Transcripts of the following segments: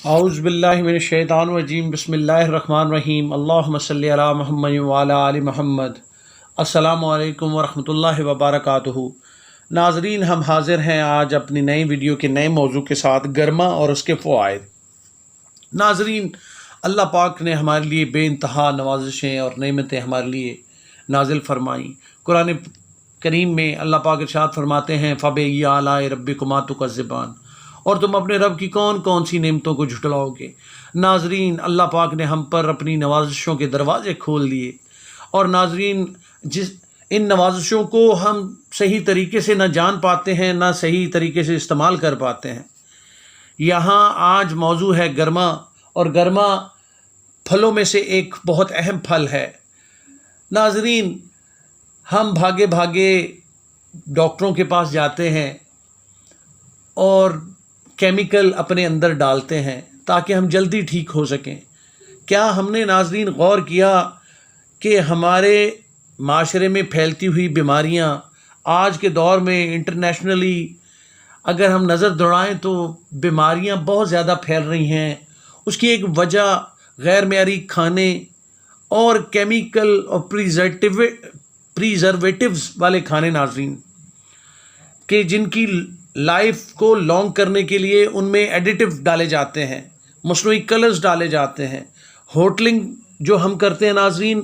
اعوذ باللہ من الشیطان الرجیم بسم اللہ الرحمن الرحیم اللہم صلی علی محمد وعلی آل محمد۔ السلام علیکم ورحمۃ اللہ وبرکاتہ۔ ناظرین، ہم حاضر ہیں آج اپنی نئی ویڈیو کے نئے موضوع کے ساتھ، گرما اور اس کے فوائد۔ ناظرین، اللہ پاک نے ہمارے لیے بے انتہا نوازشیں اور نعمتیں ہمارے لیے نازل فرمائیں۔ قرآن کریم میں اللہ پاک ارشاد فرماتے ہیں فَبِأَيِّ آلَاءِ رَبِّكُمَا تُكَذِّبَانِ، اور تم اپنے رب کی کون کون سی نعمتوں کو جھٹلاؤ گے۔ ناظرین، اللہ پاک نے ہم پر اپنی نوازشوں کے دروازے کھول دیے، اور ناظرین ان نوازشوں کو ہم صحیح طریقے سے نہ جان پاتے ہیں، نہ صحیح طریقے سے استعمال کر پاتے ہیں۔ یہاں آج موضوع ہے گرما، اور گرما پھلوں میں سے ایک بہت اہم پھل ہے۔ ناظرین، ہم بھاگے بھاگے ڈاکٹروں کے پاس جاتے ہیں اور کیمیکل اپنے اندر ڈالتے ہیں تاکہ ہم جلدی ٹھیک ہو سکیں۔ کیا ہم نے ناظرین غور کیا کہ ہمارے معاشرے میں پھیلتی ہوئی بیماریاں آج کے دور میں انٹرنیشنلی اگر ہم نظر دوڑائیں تو بیماریاں بہت زیادہ پھیل رہی ہیں؟ اس کی ایک وجہ غیر معیاری کھانے اور کیمیکل اور پریزرویٹیوز والے کھانے ناظرین، کہ جن کی لائف کو لانگ کرنے کے لیے ان میں ایڈیٹو ڈالے جاتے ہیں، مصنوعی کلرز ڈالے جاتے ہیں۔ ہوٹلنگ جو ہم کرتے ہیں ناظرین،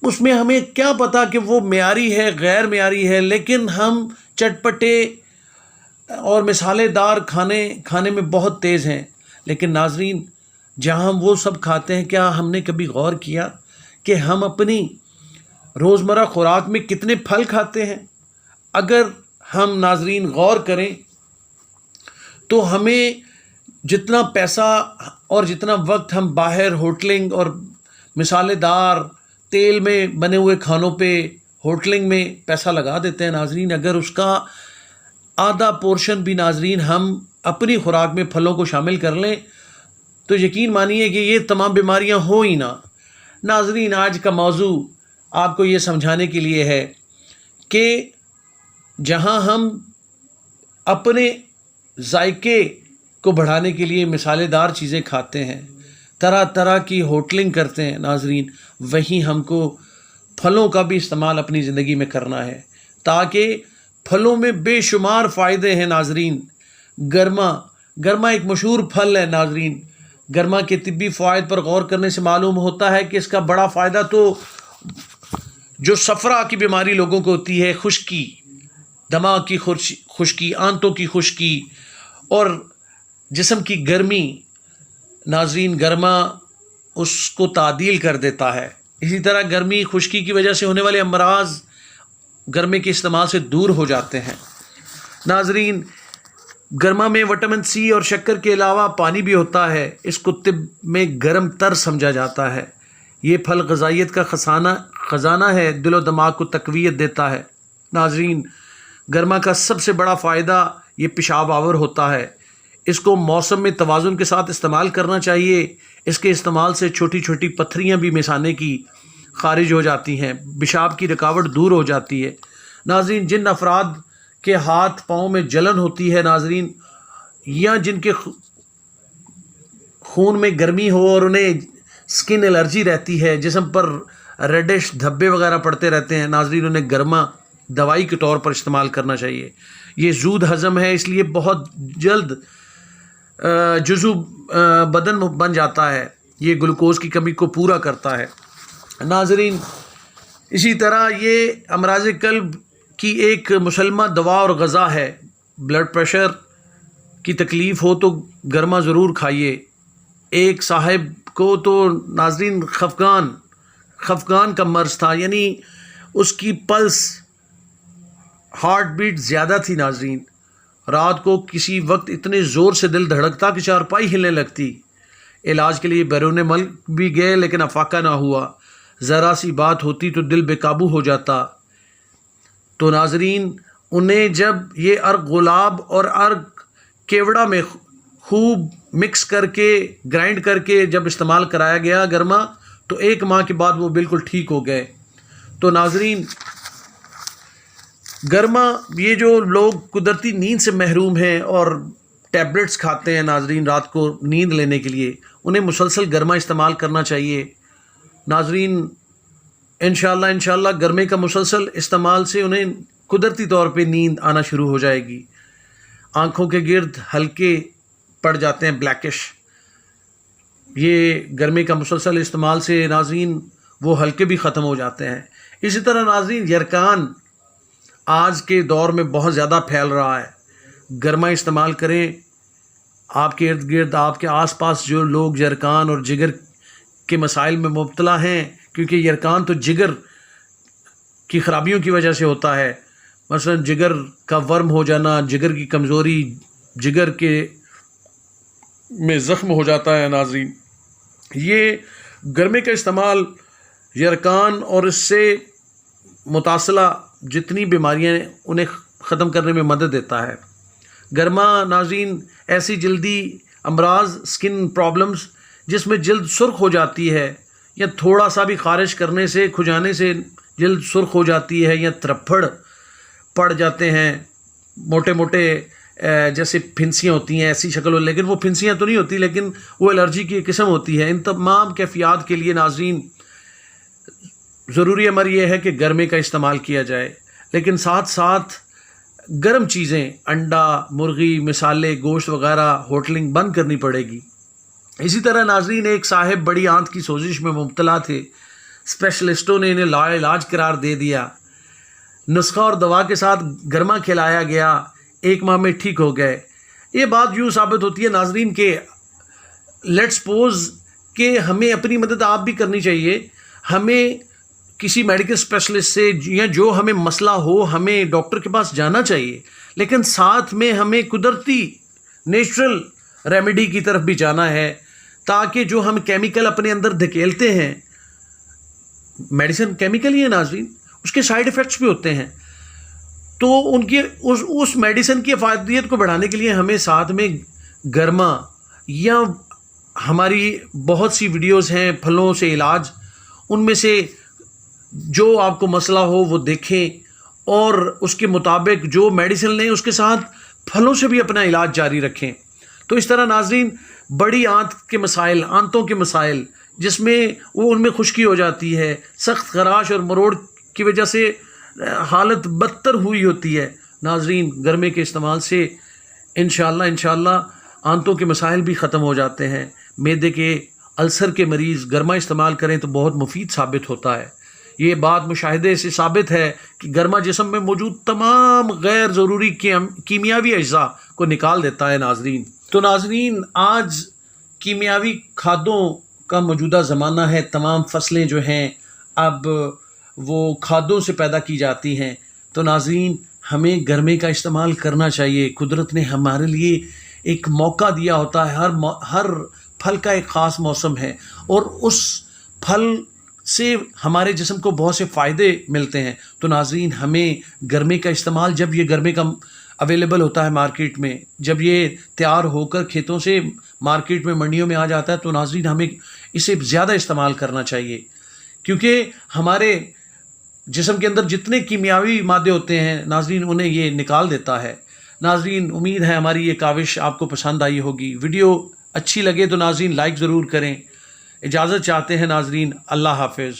اس میں ہمیں کیا پتہ کہ وہ معیاری ہے غیر معیاری ہے، لیکن ہم چٹپٹے اور مسالے دار کھانے میں بہت تیز ہیں۔ لیکن ناظرین، جہاں ہم وہ سب کھاتے ہیں، کیا ہم نے کبھی غور کیا کہ ہم اپنی روزمرہ خوراک میں کتنے پھل کھاتے ہیں؟ اگر ہم ناظرین غور کریں تو ہمیں جتنا پیسہ اور جتنا وقت ہم باہر ہوٹلنگ اور مسالے دار تیل میں بنے ہوئے کھانوں پہ ہوٹلنگ میں پیسہ لگا دیتے ہیں ناظرین، اگر اس کا آدھا پورشن بھی ناظرین ہم اپنی خوراک میں پھلوں کو شامل کر لیں تو یقین مانیے کہ یہ تمام بیماریاں ہو ہی نہ۔ ناظرین، آج کا موضوع آپ کو یہ سمجھانے کے لیے ہے کہ جہاں ہم اپنے ذائقے کو بڑھانے کے لیے مسالے دار چیزیں کھاتے ہیں، طرح طرح کی ہوٹلنگ کرتے ہیں ناظرین، وہیں ہم کو پھلوں کا بھی استعمال اپنی زندگی میں کرنا ہے، تاکہ پھلوں میں بے شمار فائدے ہیں ناظرین۔ گرما ایک مشہور پھل ہے ناظرین۔ گرما کے طبی فوائد پر غور کرنے سے معلوم ہوتا ہے کہ اس کا بڑا فائدہ تو جو صفرا کی بیماری لوگوں کو ہوتی ہے، خشکی، دماغ کی خشکی، آنتوں کی خشکی اور جسم کی گرمی، ناظرین گرما اس کو تعدیل کر دیتا ہے۔ اسی طرح گرمی خشکی کی وجہ سے ہونے والے امراض گرمے کے استعمال سے دور ہو جاتے ہیں۔ ناظرین، گرما میں وٹامن سی اور شکر کے علاوہ پانی بھی ہوتا ہے، اس کو طب میں گرم تر سمجھا جاتا ہے۔ یہ پھل غذائیت کا خزانہ ہے، دل و دماغ کو تقویت دیتا ہے۔ ناظرین، گرما کا سب سے بڑا فائدہ یہ پیشاب آور ہوتا ہے۔ اس کو موسم میں توازن کے ساتھ استعمال کرنا چاہیے۔ اس کے استعمال سے چھوٹی چھوٹی پتھریاں بھی مثانے کی خارج ہو جاتی ہیں، پیشاب کی رکاوٹ دور ہو جاتی ہے۔ ناظرین، جن افراد کے ہاتھ پاؤں میں جلن ہوتی ہے ناظرین، یا جن کے خون میں گرمی ہو اور انہیں سکن الرجی رہتی ہے، جسم پر ریڈش دھبے وغیرہ پڑتے رہتے ہیں، ناظرین انہیں گرما دوائی کے طور پر استعمال کرنا چاہیے۔ یہ زود ہضم ہے، اس لیے بہت جلد جزو بدن بن جاتا ہے۔ یہ گلوکوز کی کمی کو پورا کرتا ہے۔ ناظرین، اسی طرح یہ امراض قلب کی ایک مسلمہ دوا اور غذا ہے۔ بلڈ پریشر کی تکلیف ہو تو گرما ضرور کھائیے۔ ایک صاحب کو تو ناظرین خفقان کا مرض تھا، یعنی اس کی پلس ہارٹ بیٹ زیادہ تھی ناظرین۔ رات کو کسی وقت اتنے زور سے دل دھڑکتا کہ چارپائی ہلنے لگتی۔ علاج کے لیے بیرون ملک بھی گئے لیکن افاقہ نہ ہوا۔ ذرا سی بات ہوتی تو دل بے قابو ہو جاتا۔ تو ناظرین، انہیں جب یہ ارگ گلاب اور ارگ کیوڑا میں خوب مکس کر کے گرائنڈ کر کے جب استعمال کرایا گیا گرما، تو 1 ماہ کے بعد وہ بالکل ٹھیک ہو گئے۔ تو ناظرین، گرما، یہ جو لوگ قدرتی نیند سے محروم ہیں اور ٹیبلٹس کھاتے ہیں ناظرین رات کو نیند لینے کے لیے، انہیں مسلسل گرما استعمال کرنا چاہیے ناظرین۔ انشاءاللہ گرمے کا مسلسل استعمال سے انہیں قدرتی طور پہ نیند آنا شروع ہو جائے گی۔ آنکھوں کے گرد ہلکے پڑ جاتے ہیں بلیکش، یہ گرمے کا مسلسل استعمال سے ناظرین وہ ہلکے بھی ختم ہو جاتے ہیں۔ اسی طرح ناظرین یرکان آج کے دور میں بہت زیادہ پھیل رہا ہے، گرما استعمال کریں۔ آپ کے ارد گرد، آپ کے آس پاس جو لوگ یرکان اور جگر کے مسائل میں مبتلا ہیں، کیونکہ یرکان تو جگر کی خرابیوں کی وجہ سے ہوتا ہے، مثلا جگر کا ورم ہو جانا، جگر کی کمزوری، جگر کے میں زخم ہو جاتا ہے ناظرین۔ یہ گرمے کا استعمال یرکان اور اس سے متصلہ جتنی بیماریاں ہیں انہیں ختم کرنے میں مدد دیتا ہے۔ گرما ناظرین ایسی جلدی امراض، سکن پرابلمز جس میں جلد سرخ ہو جاتی ہے یا تھوڑا سا بھی خارش کرنے سے، کھجانے سے جلد سرخ ہو جاتی ہے یا ترپھڑ پڑ جاتے ہیں، موٹے موٹے جیسے پھنسیاں ہوتی ہیں ایسی شکل ہو، لیکن وہ پھنسیاں تو نہیں ہوتی، لیکن وہ الرجی کی ایک قسم ہوتی ہے۔ ان تمام کیفیات کے لیے ناظرین ضروری امر یہ ہے کہ گرمے کا استعمال کیا جائے، لیکن ساتھ ساتھ گرم چیزیں، انڈا، مرغی، مسالے، گوشت وغیرہ ہوٹلنگ بند کرنی پڑے گی۔ اسی طرح ناظرین ایک صاحب بڑی آنت کی سوزش میں مبتلا تھے، اسپیشلسٹوں نے انہیں لا علاج قرار دے دیا، نسخہ اور دوا کے ساتھ گرما کھلایا گیا، 1 ماہ میں ٹھیک ہو گئے۔ یہ بات یوں ثابت ہوتی ہے ناظرین کہ لیٹ سپوز کہ ہمیں اپنی مدد آپ بھی کرنی چاہیے، ہمیں کسی میڈیکل اسپیشلسٹ سے یا جو ہمیں مسئلہ ہو ہمیں ڈاکٹر کے پاس جانا چاہیے، لیکن ساتھ میں ہمیں قدرتی نیچرل ریمیڈی کی طرف بھی جانا ہے، تاکہ جو ہم کیمیکل اپنے اندر دھکیلتے ہیں، میڈیسن کیمیکل ہی ہے ناظرین، اس کے سائیڈ ایفیکٹس بھی ہوتے ہیں، تو ان کی اس میڈیسن کی افادیت کو بڑھانے کے لیے ہمیں ساتھ میں گرما یا ہماری بہت سی ویڈیوز ہیں پھلوں سے علاج، ان میں سے جو آپ کو مسئلہ ہو وہ دیکھیں اور اس کے مطابق جو میڈیسن لیں، اس کے ساتھ پھلوں سے بھی اپنا علاج جاری رکھیں۔ تو اس طرح ناظرین بڑی آنت کے مسائل، آنتوں کے مسائل جس میں ان میں خشکی ہو جاتی ہے، سخت خراش اور مروڑ کی وجہ سے حالت بدتر ہوئی ہوتی ہے، ناظرین گرمے کے استعمال سے انشاءاللہ آنتوں کے مسائل بھی ختم ہو جاتے ہیں۔ معدے کے السر کے مریض گرما استعمال کریں تو بہت مفید ثابت ہوتا ہے۔ یہ بات مشاہدے سے ثابت ہے کہ گرما جسم میں موجود تمام غیر ضروری کیمیاوی اجزاء کو نکال دیتا ہے ناظرین۔ تو ناظرین آج کیمیاوی کھادوں کا موجودہ زمانہ ہے، تمام فصلیں جو ہیں اب وہ کھادوں سے پیدا کی جاتی ہیں، تو ناظرین ہمیں گرمے کا استعمال کرنا چاہیے۔ قدرت نے ہمارے لیے ایک موقع دیا ہوتا ہے، ہر پھل کا ایک خاص موسم ہے، اور اس پھل سے ہمارے جسم کو بہت سے فائدے ملتے ہیں۔ تو ناظرین ہمیں گرمے کا استعمال، جب یہ گرمے کا اویلیبل ہوتا ہے مارکیٹ میں، جب یہ تیار ہو کر کھیتوں سے مارکیٹ میں منڈیوں میں آ جاتا ہے، تو ناظرین ہمیں اسے زیادہ استعمال کرنا چاہیے، کیونکہ ہمارے جسم کے اندر جتنے کیمیاوی مادے ہوتے ہیں ناظرین انہیں یہ نکال دیتا ہے۔ ناظرین امید ہے ہماری یہ کاوش آپ کو پسند آئی ہوگی۔ ویڈیو اچھی لگے تو ناظرین لائک ضرور کریں۔ اجازت چاہتے ہیں ناظرین، اللہ حافظ۔